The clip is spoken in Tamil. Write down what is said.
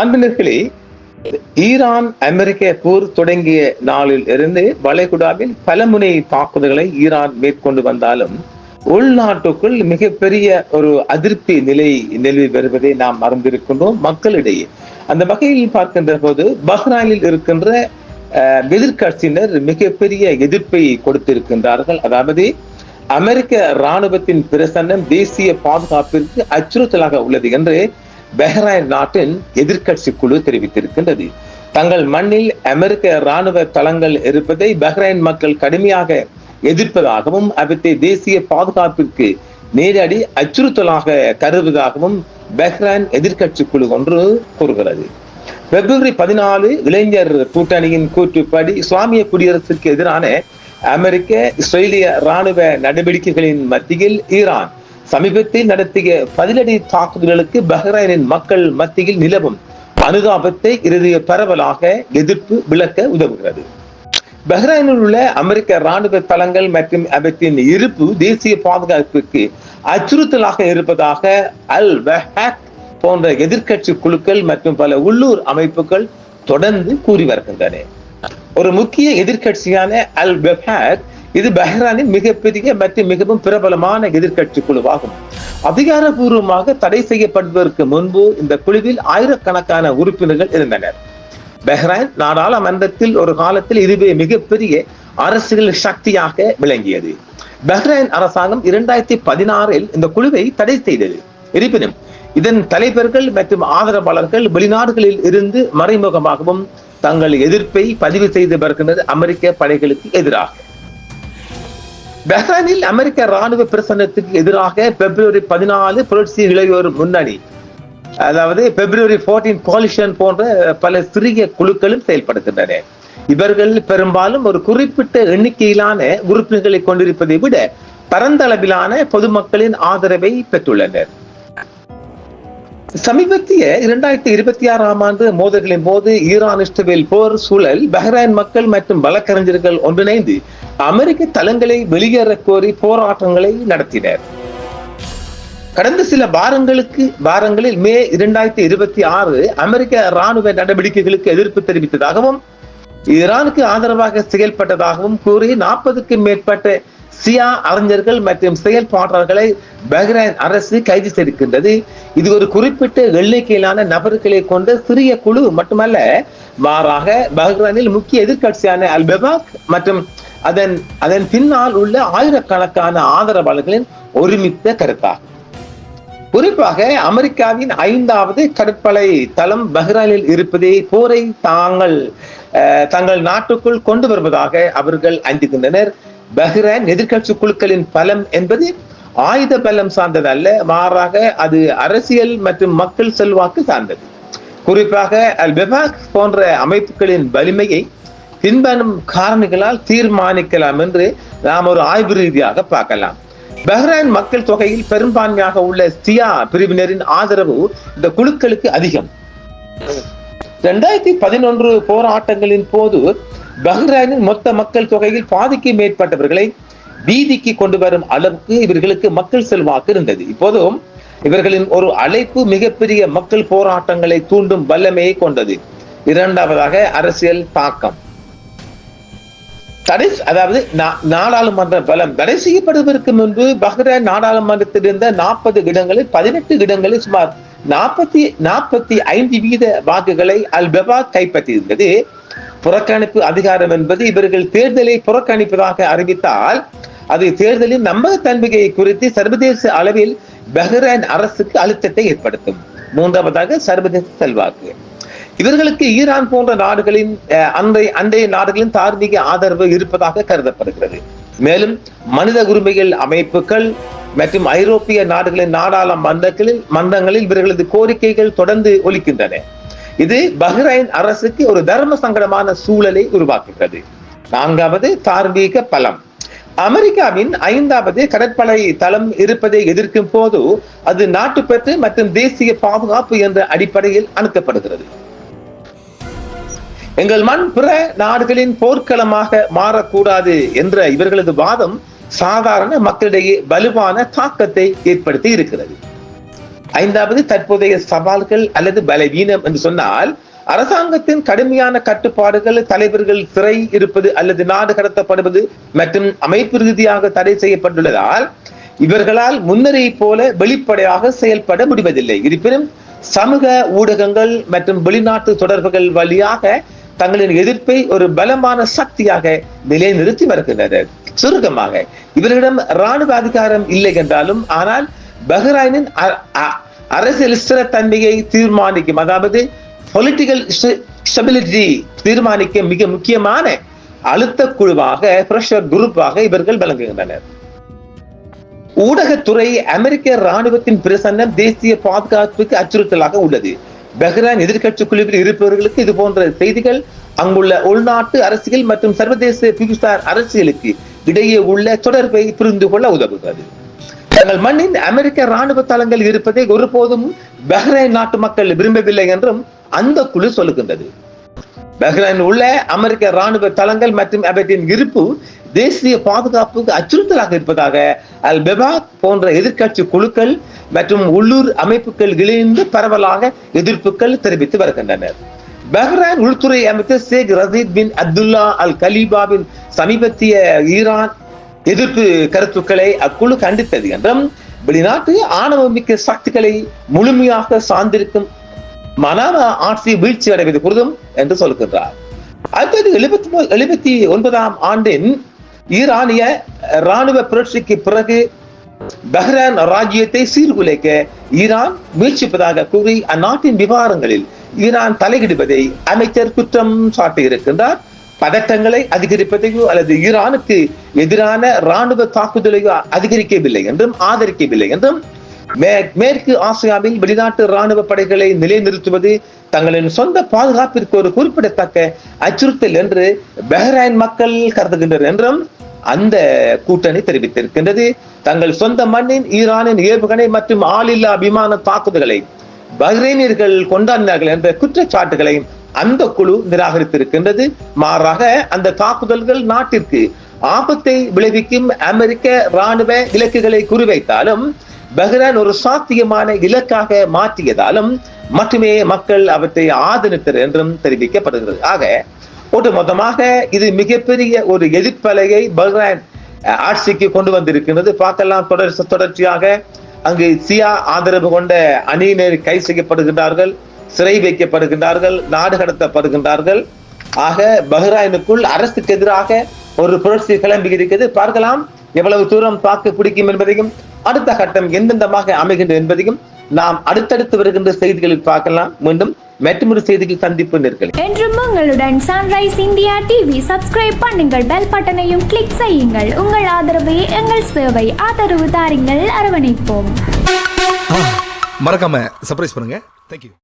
அன்பினர்களே, ஈரான் அமெரிக்க போர் தொடங்கிய நாளில் இருந்து வளைகுடாவில் பலமுனை தாக்குதல்களை ஈரான் மேற்கொண்டு வந்தாலும் உள்நாட்டுக்குள் மிகப்பெரிய ஒரு அதிருப்தி நிலை நிலவி வருவதை நாம் அறிந்திருக்கின்றோம் மக்களிடையே. அந்த வகையில் பார்க்கின்ற போது பஹ்ரைனில் இருக்கின்ற எதிர்கட்சியினர் மிகப்பெரிய எதிர்ப்பை கொடுத்திருக்கின்றார்கள். அதாவது அமெரிக்க இராணுவத்தின் பிரசன்னம் தேசிய பாதுகாப்பிற்கு அச்சுறுத்தலாக உள்ளது என்று பஹ்ரைன் நாட்டின் எதிர்கட்சி குழு தெரிவித்திருக்கின்றது. தங்கள் மண்ணில் அமெரிக்க இராணுவ தளங்கள் இருப்பதை பஹ்ரைன் மக்கள் கடுமையாக எதிர்ப்பதாகவும் அவற்றை தேசிய பாதுகாப்பிற்கு நேரடி அச்சுறுத்தலாக கருதுவதாகவும் பஹ்ரைன் எதிர்கட்சி குழு ஒன்று கூறுகிறது. பிப்ரவரி 14 இளைஞர் கூட்டணியின் கூற்றுப்படி இஸ்லாமிய குடியரசுக்கு எதிரான அமெரிக்க இஸ்ரேலிய இராணுவ நடவடிக்கைகளின் மத்தியில் ஈரான் சமீபத்தில் நடத்திய பதிலடி தாக்குதல்களுக்கு பஹ்ரைனின் மக்கள் மத்தியில் நிலவும் அனுதாபத்தை இறுதிய பரவலாக எதிர்ப்பு விளக்க உதவுகிறது. பஹ்ரைனில் உள்ள அமெரிக்க இராணுவ தளங்கள் மற்றும் அவற்றின் இருப்பு தேசிய பாதுகாப்புக்கு அச்சுறுத்தலாக இருப்பதாக அல் வஹாக் போன்ற எதிர்கட்சி குழுக்கள் மற்றும் பல உள்ளூர் அமைப்புகள் தொடர்ந்து கூறி வருகின்றன. ஒரு முக்கிய எதிர்கட்சியான அல் வஹாக் இது பஹ்ரைனின் மிகப்பெரிய மற்றும் மிகவும் பிரபலமான எதிர்கட்சி குழுவாகும். அதிகாரபூர்வமாக தடை செய்யப்படுவதற்கு முன்பு இந்த குழுவில் ஆயிரக்கணக்கான உறுப்பினர்கள் இருந்தனர். பஹ்ரைன் நாடாளுமன்றத்தில் ஒரு காலத்தில் இதுவே மிகப்பெரிய அரசியல் சக்தியாக விளங்கியது. பஹ்ரைன் அரசாங்கம் 2016 இந்த குழுவை தடை செய்தது. இருப்பினும் இதன் தலைவர்கள் மற்றும் ஆதரவாளர்கள் வெளிநாடுகளில் இருந்து மறைமுகமாகவும் தங்கள் எதிர்ப்பை பதிவு செய்து வருகின்றது அமெரிக்க படைகளுக்கு எதிராக. பஹ்ரைனில் அமெரிக்க இராணுவ பிரசன்னத்துக்கு எதிராக பிப்ரவரி 14 புரட்சி இளையோர் முன்னணி, அதாவது பிப்ரவரி 14 கோலிஷன் போன்ற பல சிறிய குழுக்களும் செயல்படுகின்றன. இவர்கள் பெரும்பாலும் ஒரு குறிப்பிட்ட எண்ணிக்கையிலான உறுப்பினர்களை கொண்டிருப்பதை விட பரந்தளவிலான பொதுமக்களின் ஆதரவை பெற்றுள்ளனர். சமீபத்திய 2026 ஆண்டு மோதல்களின் போது ஈரான் இஸ்ரேல் போர் சூழல் பஹ்ரைன் மக்கள் மற்றும் வழக்கறிஞர்கள் ஒன்றிணைந்து அமெரிக்க தளங்களை வெளியேற கோரி போராட்டங்களை நடத்தினர். கடந்த சில வாரங்களில் மே 2026 அமெரிக்க இராணுவ நடவடிக்கைகளுக்கு எதிர்ப்பு தெரிவித்ததாகவும் ஈரானுக்கு ஆதரவாக செயல்பட்டதாகவும் கூறி 40க்கும் மேற்பட்ட சியா அறிஞர்கள் மற்றும் செயல்பாட்டாளர்களை பஹ்ரைன் அரசு கைது செய்திருக்கின்றது. இது ஒரு குறிப்பிட்ட எண்ணிக்கையிலான நபர்களை கொண்ட சிறிய குழு மட்டுமல்ல, மாறாக பஹ்ரைனில் முக்கிய எதிர்கட்சியான அல் வஹாக் மற்றும் அதன் பின்னால் உள்ள ஆயிரக்கணக்கான ஆதரவாளர்களின் ஒருமித்த கருத்தாகும். குறிப்பாக அமெரிக்காவின் 5வது கடற்படை தளம் பஹ்ரைனில் இருப்பதே போரை தங்கள் நாட்டுக்குள் கொண்டு வருவதாக அவர்கள் அஞ்சுகின்றனர். பஹ்ரைன் எதிர்கட்சி குழுக்களின் பலம் என்பது ஆயுத பலம் சார்ந்தது அல்ல, மாறாக அது அரசியல் மற்றும் மக்கள் செல்வாக்கு சார்ந்தது. குறிப்பாக அல் வஹாக் போன்ற அமைப்புகளின் வலிமையை பின்வரும் காரணிகளால் தீர்மானிக்கலாம் என்று நாம் ஒரு ஆய்வு ரீதியாக பார்க்கலாம். பஹ்ரைன் மக்கள் தொகையில் பெரும்பான்மையாக உள்ள சியா பிரிவினரின் ஆதரவு இந்த குழுக்களுக்கு அதிகம். 2011 போராட்டங்களின் போது பஹ்ரைனின் மொத்த மக்கள் தொகையில் பாதிக்கு மேற்பட்டவர்களை வீதிக்கு கொண்டு வரும் அளவுக்கு இவர்களுக்கு மக்கள் செல்வாக்கு இருந்தது. இப்போதும் இவர்களின் ஒரு அழைப்பு மிகப்பெரிய மக்கள் போராட்டங்களை தூண்டும் வல்லமையை கொண்டது. இரண்டாவதாக அரசியல் தாக்கம். அதாவது நாடாளுமன்ற பலம் தடை செய்யப்படுவதற்கு முன்பு பஹ்ரைன் நாடாளுமன்றத்தில் இருந்த 40 இடங்களில் 18 இடங்களில் சுமார் 45% வாக்குகளை அல் வஹாக் கைப்பற்றியிருந்தது. புறக்கணிப்பு அதிகாரம் என்பது இவர்கள் தேர்தலை புறக்கணிப்பதாக அறிவித்தால் அது தேர்தலின் நம்பகத்தன்மையை குறித்து சர்வதேச அளவில் பஹ்ரைன் அரசுக்கு அழுத்தத்தை ஏற்படுத்தும். மூன்றாவதாக சர்வதேச செல்வாக்கு. இவர்களுக்கு ஈரான் போன்ற நாடுகளின் அண்டைய நாடுகளின் தார்மீக ஆதரவு இருப்பதாக கருதப்படுகிறது. மேலும் மனித உரிமைகள் அமைப்புகள் மற்றும் ஐரோப்பிய நாடுகளின் மன்றங்களில் இவர்களது கோரிக்கைகள் தொடர்ந்து ஒலிக்கின்றன. இது பஹ்ரைன் அரசுக்கு ஒரு தர்ம சங்கடமான சூழலை உருவாக்குகிறது. 4வது தார்மீக பலம். அமெரிக்காவின் 5வது கடற்படை தளம் இருப்பதை எதிர்க்கும் போது அது நாட்டுப்பற்று மற்றும் தேசிய பாதுகாப்பு என்ற அடிப்படையில் அணுக்கப்படுகிறது. எங்கள் மண் பிற நாடுகளின் போர்க்களமாக மாறக்கூடாது என்ற இவர்களது வாதம் சாதாரண மக்களிடையே வலுவான தாக்கத்தை ஏற்படுத்தி இருக்கிறது. ஐந்தாவது தற்போதைய சவால்கள் அல்லது பலவீனம் என்று சொன்னால், அரசாங்கத்தின் கடுமையான கட்டுப்பாடுகள், தலைவர்கள் சிறை இருப்பது அல்லது நாடு கடத்தப்படுவது மற்றும் அமைப்பு ரீதியாக தடை செய்யப்பட்டுள்ளதால் இவர்களால் முன்னரே போல வெளிப்படையாக செயல்பட முடிவதில்லை. இருப்பினும் சமூக ஊடகங்கள் மற்றும் வெளிநாட்டு தொடர்புகள் வழியாக தங்களின் எதிர்ப்பை ஒரு பலமான சக்தியாக நிலைநிறுத்தி வருகின்றனர். சுருக்கமாக, இவர்களிடம் இராணுவ அதிகாரம் இல்லை என்றாலும், ஆனால் பஹ்ரைனின் அரசியல் ஸ்திரத்தன்மையை தீர்மானிக்கும், அதாவது பொலிட்டிக்கல் ஸ்டெபிலிட்டி தீர்மானிக்க மிக முக்கியமான அழுத்த குழுவாக, பிரஷர் குரூப்பாக இவர்கள் விளங்குகின்றனர். ஊடகத்துறை அமெரிக்க ராணுவத்தின் பிரசன்னம் தேசிய பாதுகாப்புக்கு அச்சுறுத்தலாக உள்ளது. பஹ்ரைன் எதிர்கட்சி குழுவில் இருப்பவர்களுக்கு இது போன்ற செய்திகள் அங்குள்ள உள்நாட்டு அரசியல் மற்றும் சர்வதேச புவிசார் அரசியலுக்கு இடையே உள்ள தொடர்பை புரிந்து கொள்ள உதவுகிறது. தங்கள் மண்ணின் அமெரிக்க ராணுவ தளங்கள் இருப்பதை ஒருபோதும் பஹ்ரைன் நாட்டு மக்கள் விரும்பவில்லை என்றும் அந்த குழு சொல்லுகின்றது. பஹ்ரைன் உள்ள அமெரிக்க ராணுவ தளங்கள் மற்றும் அவற்றின் இருப்பு தேசிய பாதுகாப்புக்கு அச்சுறுத்தலாக இருப்பதாக அல் பெபாக் போன்ற எதிர்கட்சி குழுக்கள் மற்றும் உள்ளூர் அமைப்புகள் இணைந்து பரவலாக எதிர்ப்புகள் தெரிவித்து வருகின்றனர். பஹ்ரைன் உள்துறை அமைச்சர் ஷேக் ரஷீத் பின் அப்துல்லா அல் கலீபாவின் சமீபத்திய ஈரான் எதிர்ப்பு கருத்துக்களை அக்குழு கண்டித்தது என்றும், வெளிநாட்டு ஆணவமிக்க சக்திகளை முழுமையாக சார்ந்திருக்கும் மனாவ ஆட்சி வீழ்ச்சி அடைவது குறித்தும் என்று சொல்கின்றார். 1979ஆம் ஆண்டின் ஈரானிய ராணுவ புரட்சிக்கு பிறகு பஹ்ரைன் ராஜ்யத்தை சீர்குலைக்க ஈரான் முயற்சிப்பதாக கூறி அந்நாட்டின் விவகாரங்களில் ஈரான் தலையிடுவதை அமைச்சர் குற்றம் சாட்டியிருக்கின்றார். பதட்டங்களை அதிகரிப்பதையோ அல்லது ஈரானுக்கு எதிரான ராணுவ தாக்குதலையோ அதிகரிக்கவில்லை என்றும் ஆதரிக்கவில்லை என்றும், மேற்கு ஆசியாவில் வெளிநாட்டு ராணுவ படைகளை நிலைநிறுத்துவது தங்களின் சொந்த பாதுகாப்பிற்கு ஒரு குறிப்பிடத்தக்க அச்சுறுத்தல் என்று பஹ்ரைன் மக்கள் கருதுகின்றனர் என்றும் அந்த கூட்டணி தெரிவித்திருக்கின்றது. தங்கள் சொந்த மண்ணின் ஈரானின் ஏவுகணை மற்றும் ஆளில்லா விமான தாக்குதல்களை பஹ்ரைனியர்கள் கொண்டாடினார்கள் என்ற குற்றச்சாட்டுகளை அந்த குழு நிராகரித்திருக்கின்றது. மாறாக அந்த தாக்குதல்கள் நாட்டிற்கு ஆபத்தை விளைவிக்கும் அமெரிக்க ராணுவ இலக்குகளை குறிவைத்தாலும், பஹ்ரைன் ஒரு சாத்தியமான இலக்காக மாற்றியதாலும் மட்டுமே மக்கள் அவற்றை ஆதரித்தனர் என்றும் தெரிவிக்கப்படுகிறது. ஆக ஒட்டுமொத்தமாக இது மிகப்பெரிய ஒரு எதிர்ப்பலையை பஹ்ரைன் ஆட்சிக்கு கொண்டு வந்திருக்கின்றது. பார்க்கலாம், தொடர்ச்சியாக அங்கு சியா ஆதரவு கொண்ட அணியினர் கைது செய்யப்படுகின்றார்கள், சிறை வைக்கப்படுகின்றார்கள், நாடு கடத்தப்படுகின்றார்கள். ஆக பஹ்ரைனுக்குள் அரசுக்கு எதிராக ஒரு புரட்சி கிளம்பி இருக்கிறது. பார்க்கலாம் எவ்வளவு தூரம் தாக்கு பிடிக்கும் என்பதையும், அடுத்த கட்டம் எந்தெந்தமாக அமைகின்றது என்பதையும் நாம் அடுத்தடுத்து வருகின்ற செய்திகளில் பார்க்கலாம். மீண்டும் மற்றொரு செய்திகள் சந்திப்பு நேயர்களே. என்றும் உங்களுடன் சன்ரைஸ் இந்தியா டிவி சப்ஸ்கிரைப் பண்ணுங்கள், பெல் பட்டனையும் கிளிக் செய்யுங்கள். உங்கள் ஆதரவே எங்கள் சேவை. ஆதரவு தாருங்கள், அரவணைப்போம். மறக்காம சர்ப்ரைஸ் பண்ணுங்க. தேங்க்யூ.